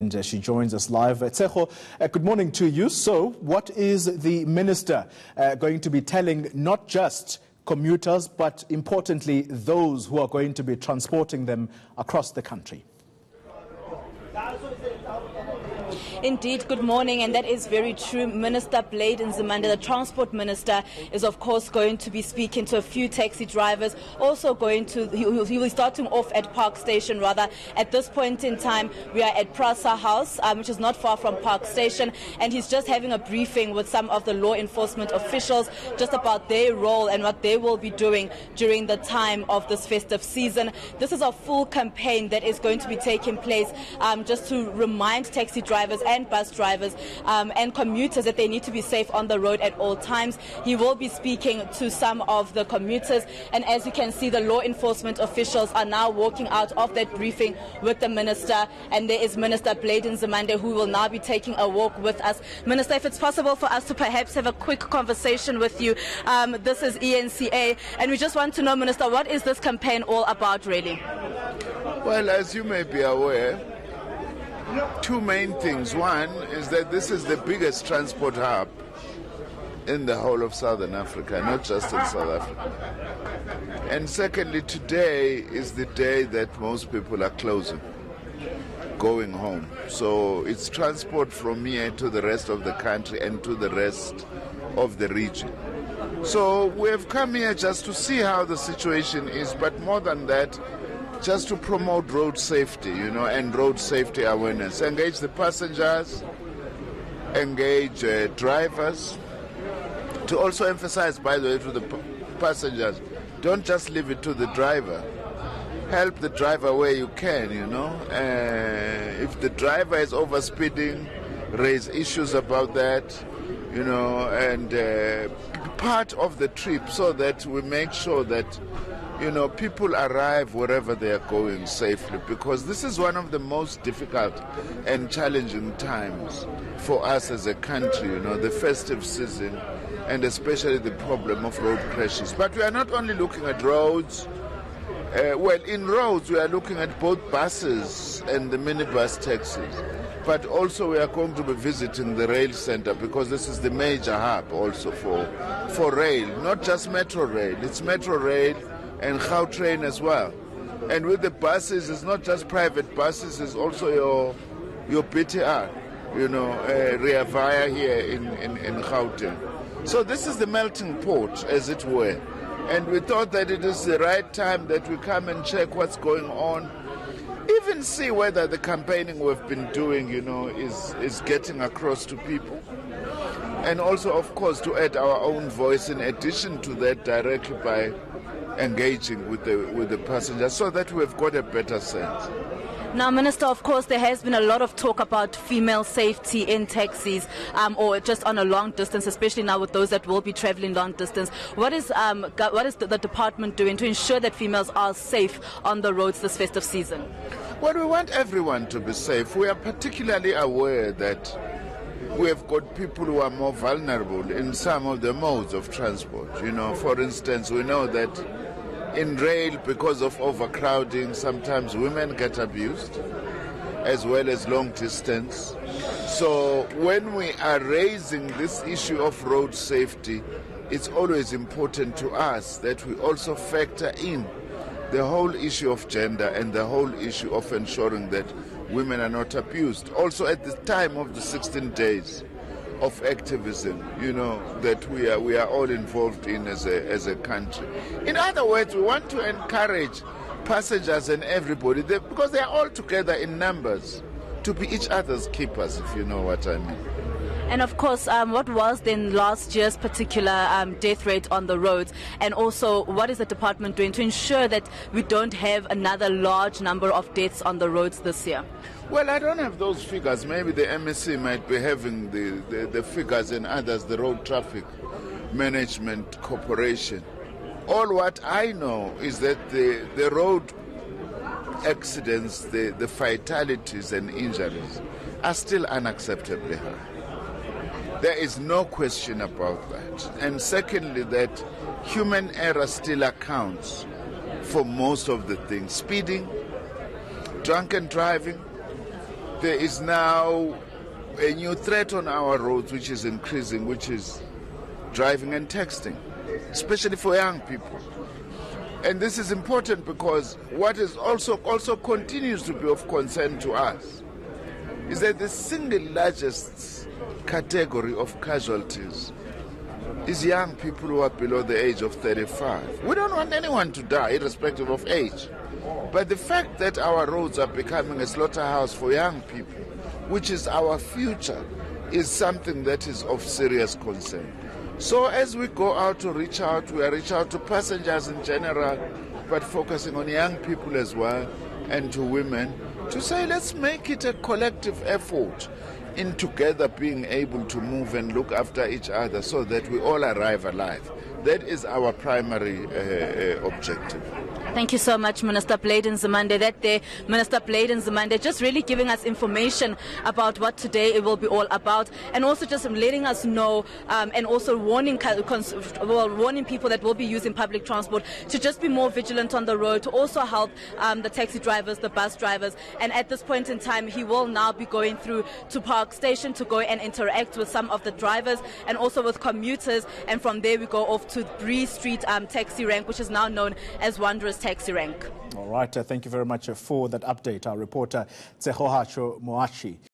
And she joins us live. Tseho, good morning to you. So, what is the minister going to be telling not just commuters, but importantly, those who are going to be transporting them across the country? Indeed, good morning, and that is very true. Minister Nzimande, the Transport Minister, is of course going to be speaking to a few taxi drivers. Also he will be starting off at Park Station, rather. At this point in time, we are at Prasa House, which is not far from Park Station, and he's just having a briefing with some of the law enforcement officials just about their role and what they will be doing during the time of this festive season. This is a full campaign that is going to be taking place just to remind taxi drivers and bus drivers and commuters that they need to be safe on the road at all times. He will be speaking to some of the commuters, and as you can see, the law enforcement officials are now walking out of that briefing with the minister, and there is Minister Nzimande, who will now be taking a walk with us. Minister, if it's possible for us to perhaps have a quick conversation with you. This is ENCA, and we just want to know, Minister, what is this campaign all about, really? Well, as you may be aware, two main things. One is that this is the biggest transport hub in the whole of Southern Africa, not just in South Africa. And secondly, today is the day that most people are closing, going home. So it's transport from here to the rest of the country and to the rest of the region. So we have come here just to see how the situation is, but more than that, just to promote road safety, and road safety awareness. Engage the passengers, engage drivers. To also emphasize, by the way, to the passengers, don't just leave it to the driver. Help the driver where you can, If the driver is overspeeding, raise issues about that, and part of the trip so that we make sure that people arrive wherever they are going safely, because this is one of the most difficult and challenging times for us as a country, the festive season, and especially the problem of road crashes. But we are not only looking at roads. In roads, we are looking at both buses and the minibus taxis. But also we are going to be visiting the rail center, because this is the major hub also for rail, not just metro rail. It's metro rail and Gautrain as well. And with the buses, it's not just private buses, it's also your BTR, Rea Vaya here in Gauteng. So this is the melting pot, as it were. And we thought that it is the right time that we come and check what's going on, even see whether the campaigning we've been doing, is getting across to people. And also, of course, to add our own voice in addition to that directly by engaging with the passengers, so that we've got a better sense. Now, Minister, of course, there has been a lot of talk about female safety in taxis, or just on a long distance, especially now with those that will be traveling long distance. What is the department doing to ensure that females are safe on the roads this festive season? Well, we want everyone to be safe. We are particularly aware that we have got people who are more vulnerable in some of the modes of transport. For instance, we know that in rail, because of overcrowding, sometimes women get abused, as well as long distance. So when we are raising this issue of road safety, it's always important to us that we also factor in the whole issue of gender and the whole issue of ensuring that women are not abused. Also, at the time of the 16 days of activism, that we are all involved in as a country. In other words, we want to encourage passengers and everybody, because they are all together in numbers, to be each other's keepers, if you know what I mean. And of course, what was then last year's particular death rate on the roads? And also, what is the department doing to ensure that we don't have another large number of deaths on the roads this year? Well, I don't have those figures. Maybe the MSC might be having the figures, and others, the Road Traffic Management Corporation. All what I know is that the road accidents, the fatalities and injuries are still unacceptably high. There is no question about that. And secondly, that human error still accounts for most of the things. Speeding, drunken driving, there is now a new threat on our roads which is increasing, which is driving and texting, especially for young people. And this is important because what is also continues to be of concern to us is that the single largest category of casualties is young people who are below the age of 35. We don't want anyone to die, irrespective of age. But the fact that our roads are becoming a slaughterhouse for young people, which is our future, is something that is of serious concern. So as we go out to reach out, we reach out to passengers in general, but focusing on young people as well, and to women, to say let's make it a collective effort in together being able to move and look after each other so that we all arrive alive. That is our primary objective. Thank you so much, Minister Blade Nzimande. That day, Minister Blade Nzimande just really giving us information about what today it will be all about, and also just letting us know and also warning people that will be using public transport to just be more vigilant on the road, to also help the taxi drivers, the bus drivers. And at this point in time, he will now be going through to Park Station to go and interact with some of the drivers and also with commuters. And from there, we go off to Bree Street taxi rank, which is now known as Wanderers taxi rank. All right, thank you very much for that update. Our reporter Tsehohacho Moachi.